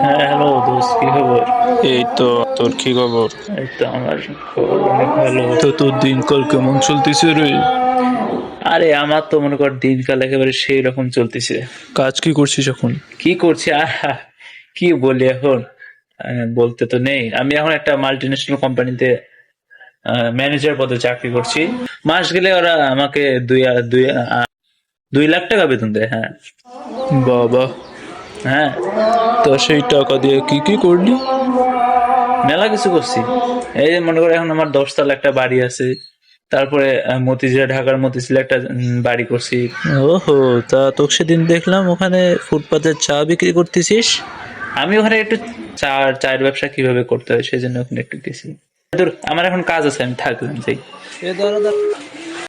হ্যাঁ, হ্যালো দোস্ত, কি খবর? এই তো। তোর কি খবর? এই তো আমার খবর অনেক ভালো। তো তোর দিনকাল কেমন চলতেছে রে? আরে আমার তো মনে কর দিনকাল একেবারে সেই রকম চলতেছে। কাজ কি করছিস এখন? কি করছি কি বলি এখন? বলতে তো নেই, আমি এখন একটা মাল্টি ন্যাশনাল কোম্পানিতে ম্যানেজার পদে চাকরি করছি। মাস গেলে ওরা আমাকে 2 লাখ টাকা বেতন দেয়। হ্যাঁ। বাবা, হ্যাঁ, তা সেই টাকা দিয়ে কি কি করলি? মেলা কিছু করছি। এই যে মনে করো, এখন আমার 10 তলা একটা বাড়ি আছে। তারপরে ঢাকার মতিঝিলে একটা বাড়ি করছি। ওহো, তা তোকে সেদিন দেখলাম ওখানে ফুটপাতের চা বিক্রি করতেছিস। আমি ওখানে একটু চায়ের ব্যবসা কিভাবে করতে হয় সেজন্য ওখানে একটু গেছি। আমার এখন কাজ আছে, আমি থাকলাম যাই। এ দাঁড়া দাঁড়া।